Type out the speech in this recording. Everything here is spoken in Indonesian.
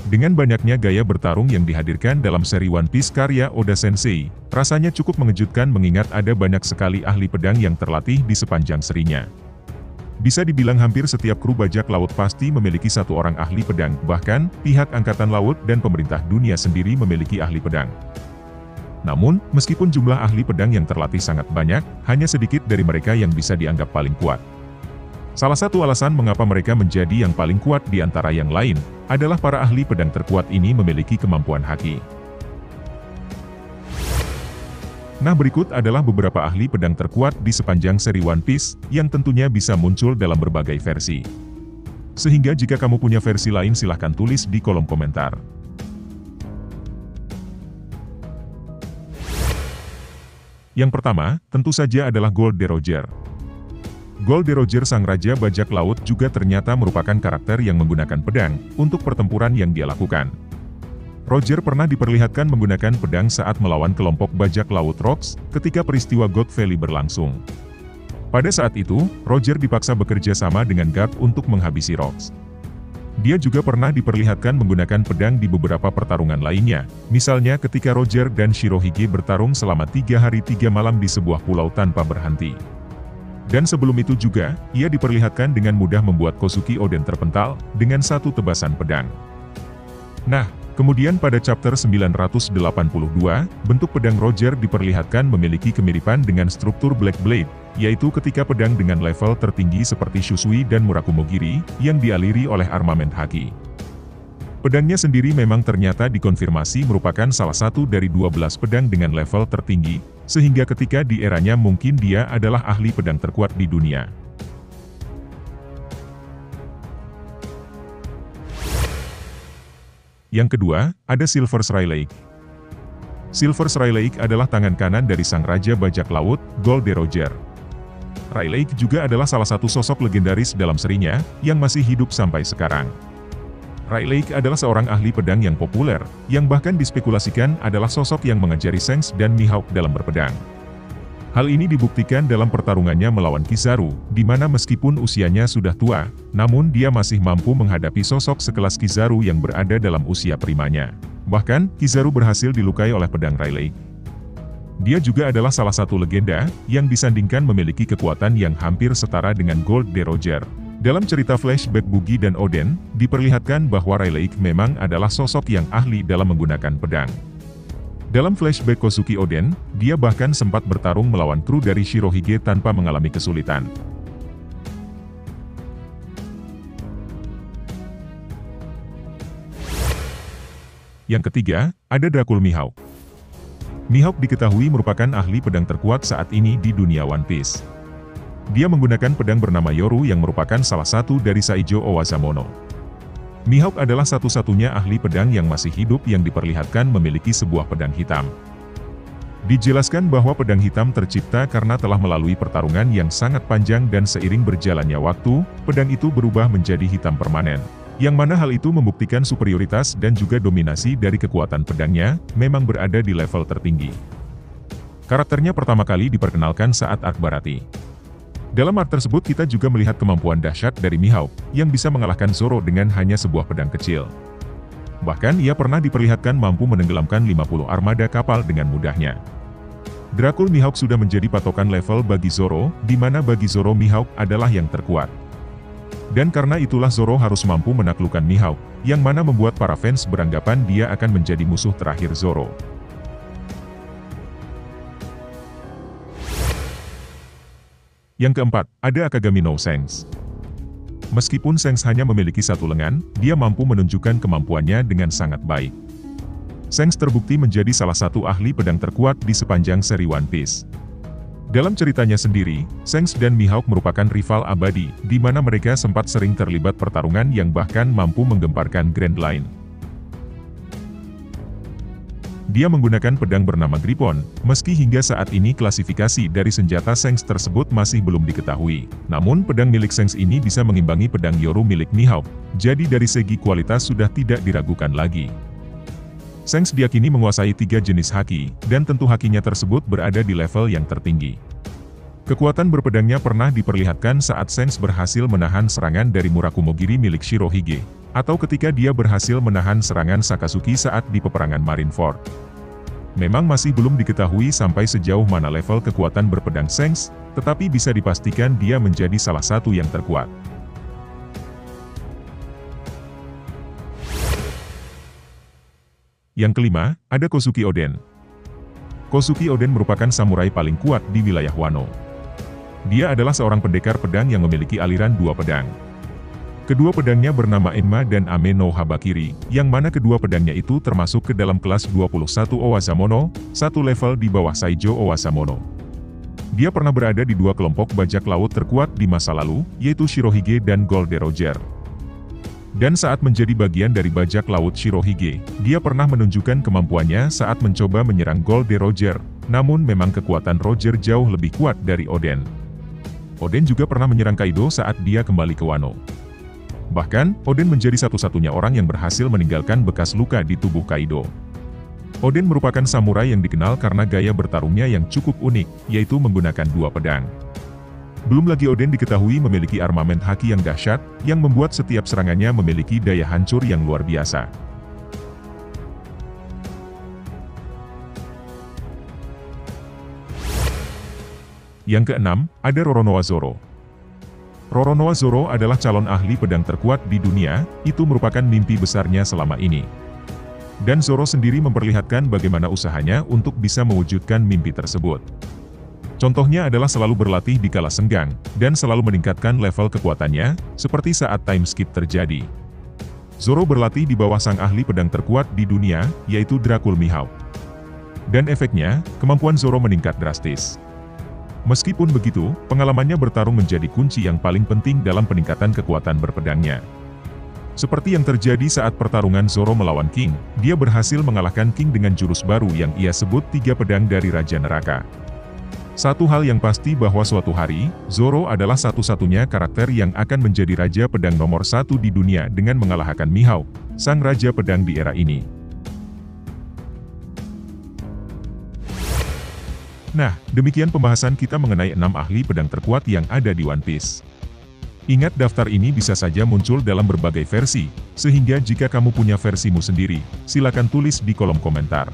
Dengan banyaknya gaya bertarung yang dihadirkan dalam seri One Piece karya Oda Sensei, rasanya cukup mengejutkan mengingat ada banyak sekali ahli pedang yang terlatih di sepanjang serinya. Bisa dibilang hampir setiap kru bajak laut pasti memiliki satu orang ahli pedang, bahkan pihak Angkatan Laut dan pemerintah dunia sendiri memiliki ahli pedang. Namun, meskipun jumlah ahli pedang yang terlatih sangat banyak, hanya sedikit dari mereka yang bisa dianggap paling kuat. Salah satu alasan mengapa mereka menjadi yang paling kuat di antara yang lain, adalah para ahli pedang terkuat ini memiliki kemampuan haki. Nah, berikut adalah beberapa ahli pedang terkuat di sepanjang seri One Piece, yang tentunya bisa muncul dalam berbagai versi. Sehingga jika kamu punya versi lain silahkan tulis di kolom komentar. Yang pertama, tentu saja adalah Gold de Roger. Gold de Roger sang raja bajak laut juga ternyata merupakan karakter yang menggunakan pedang untuk pertempuran yang dia lakukan. Roger pernah diperlihatkan menggunakan pedang saat melawan kelompok bajak laut Rocks ketika peristiwa God Valley berlangsung. Pada saat itu, Roger dipaksa bekerja sama dengan Garp untuk menghabisi Rocks. Dia juga pernah diperlihatkan menggunakan pedang di beberapa pertarungan lainnya, misalnya ketika Roger dan Shirohige bertarung selama 3 hari 3 malam di sebuah pulau tanpa berhenti. Dan sebelum itu juga, ia diperlihatkan dengan mudah membuat Kosuki Oden terpental dengan satu tebasan pedang. Nah, kemudian pada chapter 982, bentuk pedang Roger diperlihatkan memiliki kemiripan dengan struktur Black Blade, yaitu ketika pedang dengan level tertinggi seperti Shusui dan Murakumogiri, yang dialiri oleh armamen haki. Pedangnya sendiri memang ternyata dikonfirmasi merupakan salah satu dari 12 pedang dengan level tertinggi, sehingga ketika di eranya mungkin dia adalah ahli pedang terkuat di dunia. Yang kedua, ada Silver Rayleigh. Silver Rayleigh adalah tangan kanan dari sang raja bajak laut, Gold de Roger. Rayleigh juga adalah salah satu sosok legendaris dalam serinya, yang masih hidup sampai sekarang. Rayleigh adalah seorang ahli pedang yang populer, yang bahkan dispekulasikan adalah sosok yang mengajari Shanks dan Mihawk dalam berpedang. Hal ini dibuktikan dalam pertarungannya melawan Kizaru, di mana meskipun usianya sudah tua, namun dia masih mampu menghadapi sosok sekelas Kizaru yang berada dalam usia primanya. Bahkan, Kizaru berhasil dilukai oleh pedang Rayleigh. Dia juga adalah salah satu legenda, yang disandingkan memiliki kekuatan yang hampir setara dengan Gold de Roger. Dalam cerita flashback Buggy dan Oden, diperlihatkan bahwa Rayleigh memang adalah sosok yang ahli dalam menggunakan pedang. Dalam flashback Kosuki Oden, dia bahkan sempat bertarung melawan kru dari Shirohige tanpa mengalami kesulitan. Yang ketiga, ada Dracul Mihawk. Mihawk diketahui merupakan ahli pedang terkuat saat ini di dunia One Piece. Dia menggunakan pedang bernama Yoru yang merupakan salah satu dari Saijo Owazamono. Mihawk adalah satu-satunya ahli pedang yang masih hidup yang diperlihatkan memiliki sebuah pedang hitam. Dijelaskan bahwa pedang hitam tercipta karena telah melalui pertarungan yang sangat panjang dan seiring berjalannya waktu, pedang itu berubah menjadi hitam permanen. Yang mana hal itu membuktikan superioritas dan juga dominasi dari kekuatan pedangnya, memang berada di level tertinggi. Karakternya pertama kali diperkenalkan saat Arc Barati. Dalam arc tersebut kita juga melihat kemampuan dahsyat dari Mihawk, yang bisa mengalahkan Zoro dengan hanya sebuah pedang kecil. Bahkan ia pernah diperlihatkan mampu menenggelamkan 50 armada kapal dengan mudahnya. Dracul Mihawk sudah menjadi patokan level bagi Zoro, di mana bagi Zoro Mihawk adalah yang terkuat. Dan karena itulah Zoro harus mampu menaklukkan Mihawk, yang mana membuat para fans beranggapan dia akan menjadi musuh terakhir Zoro. Yang keempat, ada Akagami no Shanks. Meskipun Shanks hanya memiliki satu lengan, dia mampu menunjukkan kemampuannya dengan sangat baik. Shanks terbukti menjadi salah satu ahli pedang terkuat di sepanjang seri One Piece. Dalam ceritanya sendiri, Shanks dan Mihawk merupakan rival abadi, di mana mereka sempat sering terlibat pertarungan yang bahkan mampu menggemparkan Grand Line. Dia menggunakan pedang bernama Griffon, meski hingga saat ini klasifikasi dari senjata Shanks tersebut masih belum diketahui. Namun pedang milik Shanks ini bisa mengimbangi pedang Yoru milik Mihawk, jadi dari segi kualitas sudah tidak diragukan lagi. Shanks diyakini menguasai 3 jenis haki, dan tentu hakinya tersebut berada di level yang tertinggi. Kekuatan berpedangnya pernah diperlihatkan saat Shanks berhasil menahan serangan dari Murakumogiri milik Shirohige, atau ketika dia berhasil menahan serangan Sakatsuki saat di peperangan Marineford. Memang masih belum diketahui sampai sejauh mana level kekuatan berpedang Shanks, tetapi bisa dipastikan dia menjadi salah satu yang terkuat. Yang kelima, ada Kosuke Oden. Kosuke Oden merupakan samurai paling kuat di wilayah Wano. Dia adalah seorang pendekar pedang yang memiliki aliran dua pedang. Kedua pedangnya bernama Enma dan Ame no Habakiri, yang mana kedua pedangnya itu termasuk ke dalam kelas 21 Owasamono, satu level di bawah Saijo Owasamono. Dia pernah berada di dua kelompok bajak laut terkuat di masa lalu, yaitu Shirohige dan Gold Roger. Dan saat menjadi bagian dari bajak laut Shirohige, dia pernah menunjukkan kemampuannya saat mencoba menyerang Gold Roger, namun memang kekuatan Roger jauh lebih kuat dari Oden. Oden juga pernah menyerang Kaido saat dia kembali ke Wano. Bahkan, Oden menjadi satu-satunya orang yang berhasil meninggalkan bekas luka di tubuh Kaido. Oden merupakan samurai yang dikenal karena gaya bertarungnya yang cukup unik, yaitu menggunakan dua pedang. Belum lagi Oden diketahui memiliki armamen haki yang dahsyat, yang membuat setiap serangannya memiliki daya hancur yang luar biasa. Yang keenam, ada Roronoa Zoro. Roronoa Zoro adalah calon ahli pedang terkuat di dunia, itu merupakan mimpi besarnya selama ini. Dan Zoro sendiri memperlihatkan bagaimana usahanya untuk bisa mewujudkan mimpi tersebut. Contohnya adalah selalu berlatih di kala senggang, dan selalu meningkatkan level kekuatannya, seperti saat time skip terjadi. Zoro berlatih di bawah sang ahli pedang terkuat di dunia, yaitu Dracul Mihawk. Dan efeknya, kemampuan Zoro meningkat drastis. Meskipun begitu, pengalamannya bertarung menjadi kunci yang paling penting dalam peningkatan kekuatan berpedangnya. Seperti yang terjadi saat pertarungan Zoro melawan King, dia berhasil mengalahkan King dengan jurus baru yang ia sebut tiga pedang dari Raja Neraka. Satu hal yang pasti bahwa suatu hari, Zoro adalah satu-satunya karakter yang akan menjadi Raja Pedang nomor 1 di dunia dengan mengalahkan Mihawk, sang Raja Pedang di era ini. Nah, demikian pembahasan kita mengenai 6 ahli pedang terkuat yang ada di One Piece. Ingat daftar ini bisa saja muncul dalam berbagai versi, sehingga jika kamu punya versimu sendiri, silakan tulis di kolom komentar.